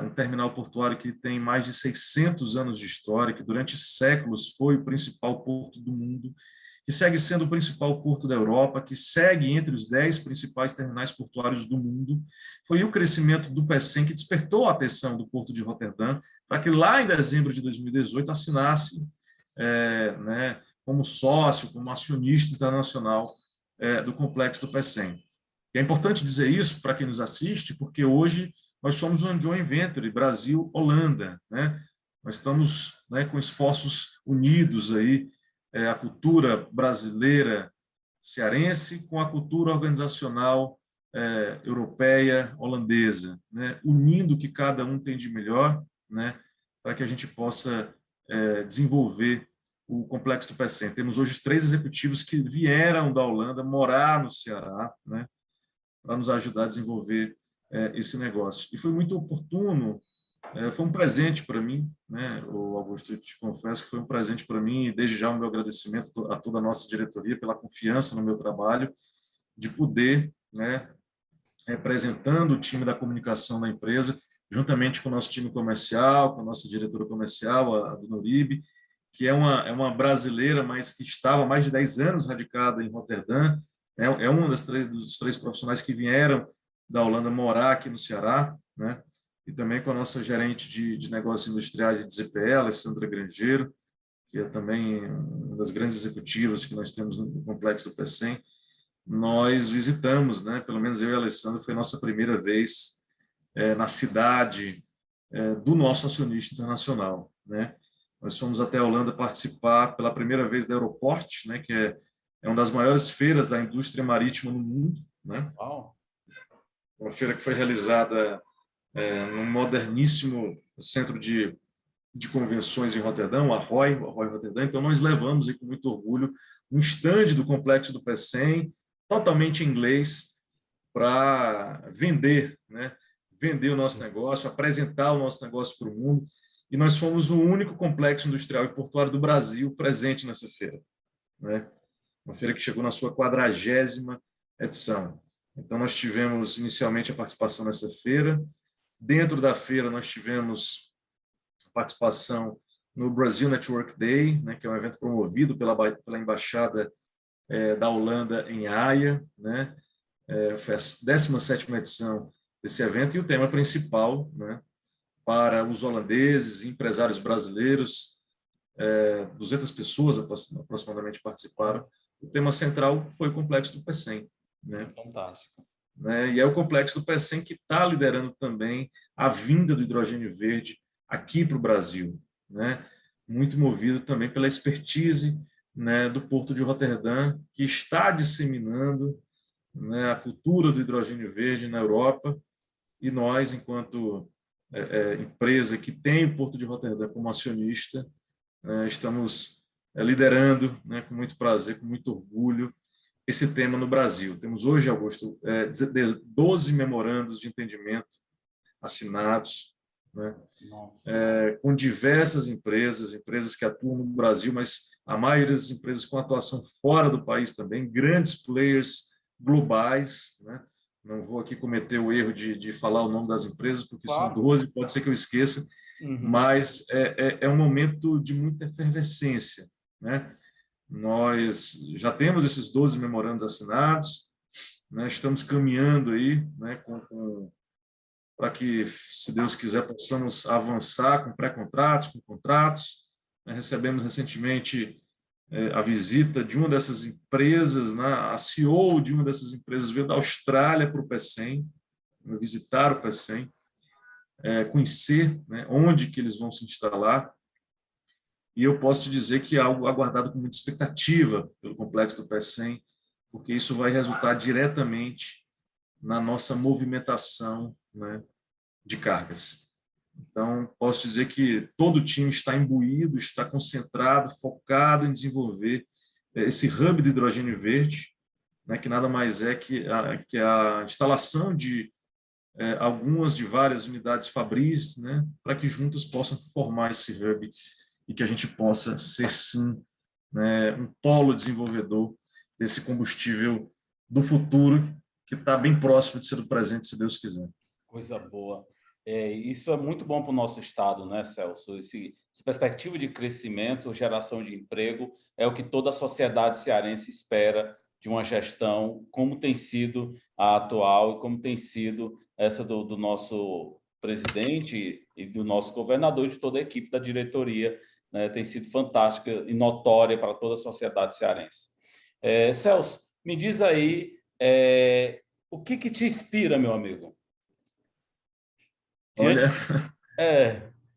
um terminal portuário que tem mais de 600 anos de história, que durante séculos foi o principal porto do mundo, que segue sendo o principal porto da Europa, que segue entre os 10 principais terminais portuários do mundo. Foi o crescimento do PECEM que despertou a atenção do Porto de Roterdã, para que lá em dezembro de 2018 assinasse, né, como sócio, como acionista internacional do complexo do PECEM. E é importante dizer isso para quem nos assiste, porque hoje nós somos um joint venture Brasil-Holanda, né? Nós estamos, né, com esforços unidos aí, a cultura brasileira cearense com a cultura organizacional europeia holandesa, né? Unindo o que cada um tem de melhor, né, para que a gente possa desenvolver o complexo do PECEM. Temos hoje 3 executivos que vieram da Holanda morar no Ceará, né, para nos ajudar a desenvolver esse negócio. E foi muito oportuno, foi um presente para mim, né, o Augusto, eu te confesso que foi um presente para mim, e desde já o meu agradecimento a toda a nossa diretoria pela confiança no meu trabalho, de poder, né, representando o time da comunicação da empresa, juntamente com o nosso time comercial, com a nossa diretora comercial, a Dona Uribe, que é uma brasileira, mas que estava há mais de 10 anos radicada em Roterdã, é um dos 3 profissionais que vieram da Holanda morar aqui no Ceará, né? E também com a nossa gerente de negócios industriais e de ZPE, Alessandra Grangeiro, que é também uma das grandes executivas que nós temos no complexo do PECEM. Nós visitamos, né? Pelo menos eu e a Alessandra, foi a nossa primeira vez na cidade do nosso acionista internacional, né? Nós fomos até a Holanda participar pela primeira vez da Europort, né? Que é uma das maiores feiras da indústria marítima no mundo, né? Uau. Uma feira que foi realizada num moderníssimo centro de convenções em Roterdão, a ROI Roterdã. Então, nós levamos aí, com muito orgulho, um stand do complexo do PECEM, totalmente em inglês, para vender, né? Vender o nosso negócio, apresentar o nosso negócio para o mundo. E nós fomos o único complexo industrial e portuário do Brasil presente nessa feira, né? Uma feira que chegou na sua 40ª edição. Então, nós tivemos inicialmente a participação nessa feira. Dentro da feira, nós tivemos participação no Brasil Network Day, né, que é um evento promovido pela Embaixada da Holanda em Haia, né? Foi a 17ª edição desse evento, e o tema principal, né, para os holandeses e empresários brasileiros, 200 pessoas aproximadamente participaram. O tema central foi o complexo do PECEM, né? Fantástico. E é o complexo do PECEM que está liderando também a vinda do hidrogênio verde aqui para o Brasil, né? Muito movido também pela expertise, né, do Porto de Roterdã, que está disseminando, né, a cultura do hidrogênio verde na Europa, e nós, enquanto empresa que tem o Porto de Roterdã como acionista, estamos liderando, né, com muito prazer, com muito orgulho, esse tema no Brasil. Temos hoje, Augusto, 12 memorandos de entendimento assinados, né, com diversas empresas que atuam no Brasil, mas a maioria das empresas com atuação fora do país também, grandes players globais, né? Não vou aqui cometer o erro de falar o nome das empresas, porque são 12, pode ser que eu esqueça, mas é um momento de muita efervescência, né? Nós já temos esses 12 memorandos assinados, né? Estamos caminhando aí, né, para que, se Deus quiser, possamos avançar com pré-contratos, com contratos. Recebemos recentemente a visita de uma dessas empresas, né? A CEO de uma dessas empresas veio da Austrália para o PECEM, visitar o PECEM, conhecer, né, onde que eles vão se instalar. E eu posso te dizer que é algo aguardado com muita expectativa pelo complexo do PECEM, porque isso vai resultar diretamente na nossa movimentação, né, de cargas. Então, posso dizer que todo o time está imbuído, está concentrado, focado em desenvolver esse hub de hidrogênio verde, né, que nada mais é que a instalação de algumas de várias unidades fabris, né, para que juntas possam formar esse hub e que a gente possa ser, sim, né, um polo desenvolvedor desse combustível do futuro, que está bem próximo de ser do presente, se Deus quiser. Coisa boa. Isso é muito bom para o nosso estado, né, Celso? Essa perspectiva de crescimento, geração de emprego, é o que toda a sociedade cearense espera de uma gestão, como tem sido a atual e como tem sido essa do nosso presidente e do nosso governador e de toda a equipe da diretoria, né? Tem sido fantástica e notória para toda a sociedade cearense. Celso, me diz aí, o que te inspira, meu amigo? Olha,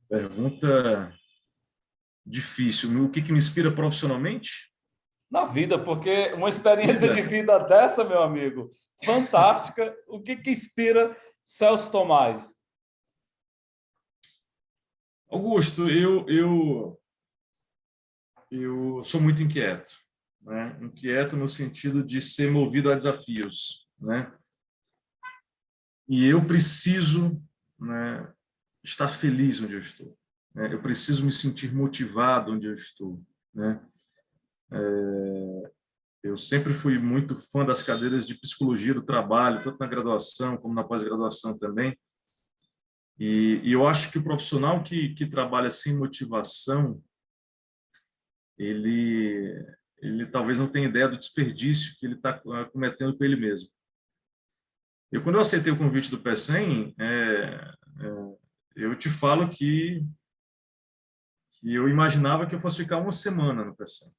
pergunta difícil. O que me inspira profissionalmente? Na vida, porque uma experiência de vida dessa, meu amigo, fantástica. O que inspira Celso Tomás? Augusto, eu sou muito inquieto, né? Inquieto no sentido de ser movido a desafios, né? E eu preciso, né, estar feliz onde eu estou, né? Eu preciso me sentir motivado onde eu estou, né? Eu sempre fui muito fã das cadeiras de psicologia do trabalho, tanto na graduação como na pós-graduação também. E eu acho que o profissional que trabalha sem motivação, ele talvez não tenha ideia do desperdício que ele está cometendo com ele mesmo. Quando eu aceitei o convite do PECEM, eu te falo que eu imaginava que eu fosse ficar uma semana no PECEM.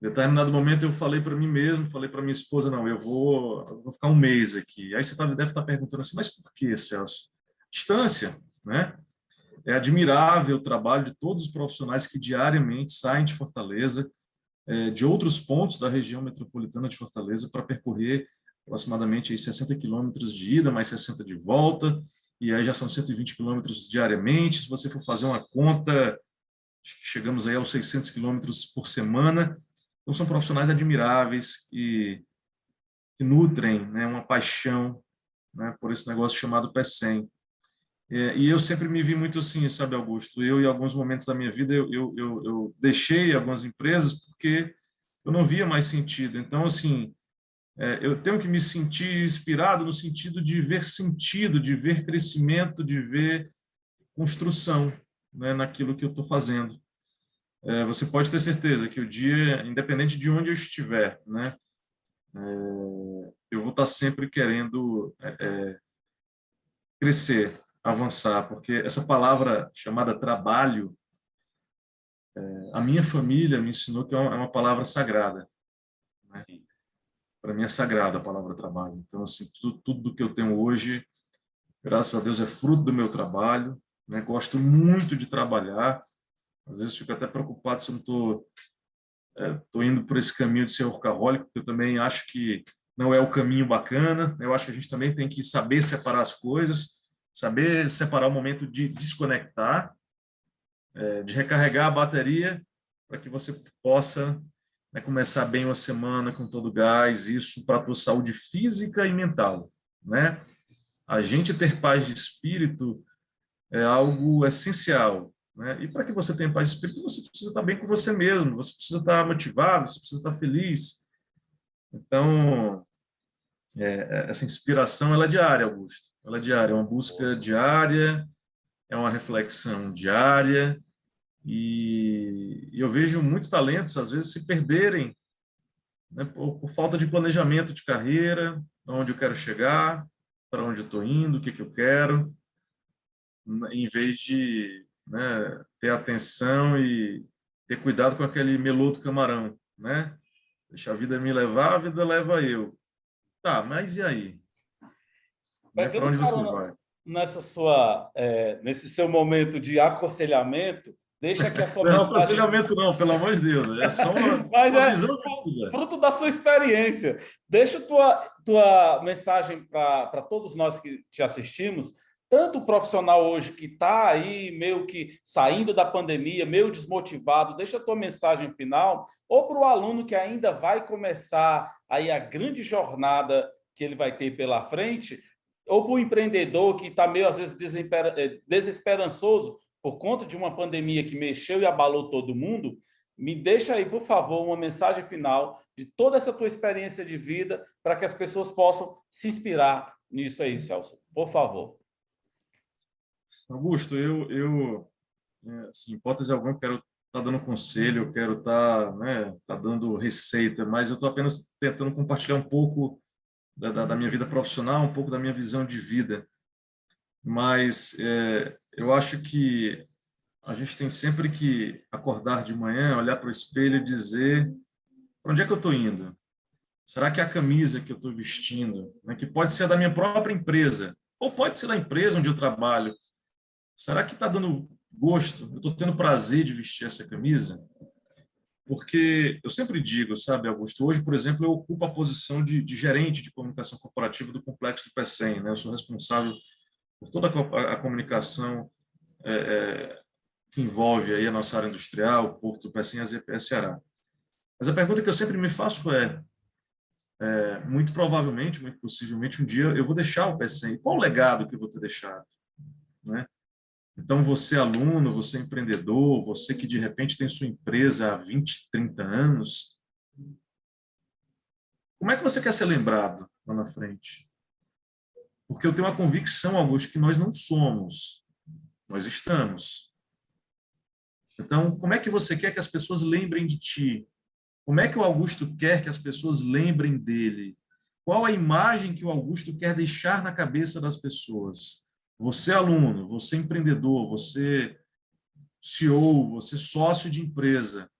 Em determinado momento eu falei para mim mesmo, falei para minha esposa, não, eu vou ficar um mês aqui. Aí você deve estar perguntando assim, mas por que, Celso? Distância, né? É admirável o trabalho de todos os profissionais que diariamente saem de Fortaleza, de outros pontos da região metropolitana de Fortaleza, para percorrer aproximadamente 60 quilômetros de ida, mais 60 de volta, e aí já são 120 quilômetros diariamente. Se você for fazer uma conta, chegamos aí aos 600 quilômetros por semana. Então, são profissionais admiráveis que nutrem, né, uma paixão, né, por esse negócio chamado PECEM. E eu sempre me vi muito assim, sabe, Augusto? Eu, em alguns momentos da minha vida, eu deixei algumas empresas porque eu não via mais sentido. Então, assim, eu tenho que me sentir inspirado no sentido de ver sentido, de ver crescimento, de ver construção, né, naquilo que eu estou fazendo. Você pode ter certeza que o dia, independente de onde eu estiver, né, eu vou estar sempre querendo crescer, avançar, porque essa palavra chamada trabalho, a minha família me ensinou que é uma palavra sagrada, né? Para mim é sagrada a palavra trabalho. Então, assim, tudo que eu tenho hoje, graças a Deus, é fruto do meu trabalho, né? Gosto muito de trabalhar. Às vezes fico até preocupado se eu não estou indo por esse caminho de ser workaholic, porque eu também acho que não é o caminho bacana. Eu acho que a gente também tem que saber separar as coisas, saber separar o momento de desconectar, de recarregar a bateria, para que você possa, né, começar bem uma semana com todo gás, isso para a tua saúde física e mental, né? A gente ter paz de espírito é algo essencial, né? E para que você tenha paz de espírito, você precisa estar bem com você mesmo, você precisa estar motivado, você precisa estar feliz. Então, essa inspiração, ela é diária, Augusto. Ela é diária, é uma busca diária, é uma reflexão diária. E eu vejo muitos talentos, às vezes, se perderem, né, por falta de planejamento de carreira, onde eu quero chegar, para onde eu estou indo, o que eu quero, em vez de, né, ter atenção e ter cuidado com aquele melô do camarão, né? Deixa a vida me levar, a vida leva eu. Tá, mas e aí? Né? Para Pegando onde você carona vai? nesse seu momento de aconselhamento, deixa aqui a sua Não é um mensagem. aconselhamento, não, pelo amor de Deus. É só Mas uma é visão de vida. fruto da sua experiência. Deixa tua mensagem para todos nós que te assistimos, tanto o profissional hoje que está aí meio que saindo da pandemia, meio desmotivado, deixa a tua mensagem final, ou para o aluno que ainda vai começar aí a grande jornada que ele vai ter pela frente, ou para o empreendedor que está meio, às vezes, desesperançoso por conta de uma pandemia que mexeu e abalou todo mundo. Me deixa aí, por favor, uma mensagem final de toda essa tua experiência de vida para que as pessoas possam se inspirar nisso aí, Celso. Por favor. Augusto, assim, hipótese alguma, eu quero estar dando conselho, eu quero estar, né, tá dando receita, mas eu estou apenas tentando compartilhar um pouco da minha vida profissional, um pouco da minha visão de vida. Mas eu acho que a gente tem sempre que acordar de manhã, olhar para o espelho e dizer: para onde é que eu estou indo? Será que a camisa que eu estou vestindo, né, que pode ser da minha própria empresa, ou pode ser da empresa onde eu trabalho, será que está dando gosto? Eu estou tendo prazer de vestir essa camisa? Porque eu sempre digo, sabe, Augusto, hoje, por exemplo, eu ocupo a posição de gerente de comunicação corporativa do Complexo do PECEM, né? Eu sou responsável por toda a comunicação que envolve aí a nossa área industrial, o Porto do PECEM e a ZPS Ceará. Mas a pergunta que eu sempre me faço muito provavelmente, muito possivelmente, um dia eu vou deixar o PECEM. Qual o legado que eu vou ter deixado? Né? Então, você aluno, você empreendedor, você que de repente tem sua empresa há 20, 30 anos, como é que você quer ser lembrado lá na frente? Porque eu tenho uma convicção, Augusto, que nós não somos, nós estamos. Então, como é que você quer que as pessoas lembrem de ti? Como é que o Augusto quer que as pessoas lembrem dele? Qual a imagem que o Augusto quer deixar na cabeça das pessoas? Você aluno, você empreendedor, você CEO, você sócio de empresa,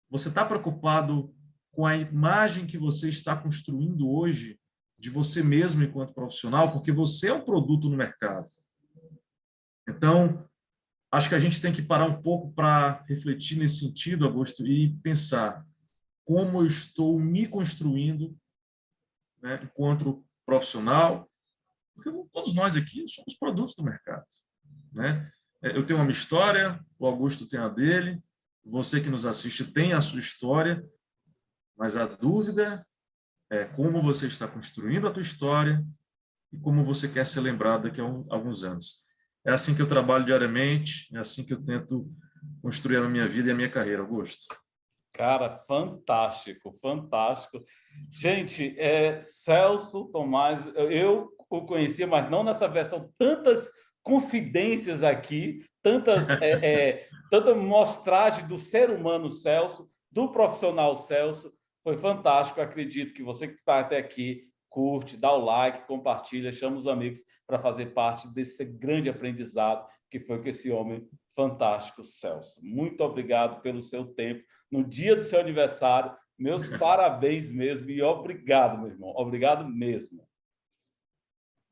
você está preocupado com a imagem que você está construindo hoje de você mesmo enquanto profissional? Porque você é um produto no mercado. Então, acho que a gente tem que parar um pouco para refletir nesse sentido, Augusto, e pensar como eu estou me construindo, né, enquanto profissional, porque todos nós aqui somos produtos do mercado, né? Eu tenho uma história, o Augusto tem a dele, você que nos assiste tem a sua história, mas a dúvida é como você está construindo a tua história e como você quer ser lembrado daqui a alguns anos. É assim que eu trabalho diariamente, é assim que eu tento construir a minha vida e a minha carreira, Augusto. Cara, fantástico, fantástico. Gente, Celso Tomás, eu o conhecia, mas não nessa versão. Tantas confidências aqui, tanta mostragem do ser humano Celso, do profissional Celso. Foi fantástico. Acredito que você que está até aqui, curte, dá o like, compartilha, chama os amigos para fazer parte desse grande aprendizado que foi com esse homem fantástico, Celso. Muito obrigado pelo seu tempo. No dia do seu aniversário, meus parabéns mesmo e obrigado, meu irmão. Obrigado mesmo.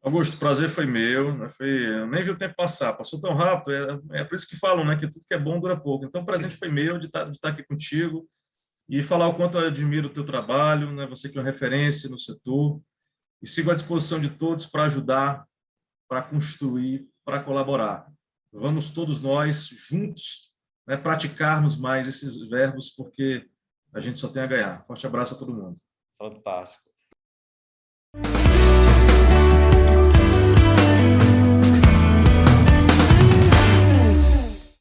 Augusto, o prazer foi meu, né? Eu nem vi o tempo passar, passou tão rápido, é por isso que falam, né, que tudo que é bom dura pouco. Então, o presente foi meu de estar aqui contigo e falar o quanto eu admiro o teu trabalho, né, você que é uma referência no setor, e sigo à disposição de todos para ajudar, para construir, para colaborar. Vamos todos nós juntos, né, praticarmos mais esses verbos, porque a gente só tem a ganhar. Forte abraço a todo mundo. Fantástico.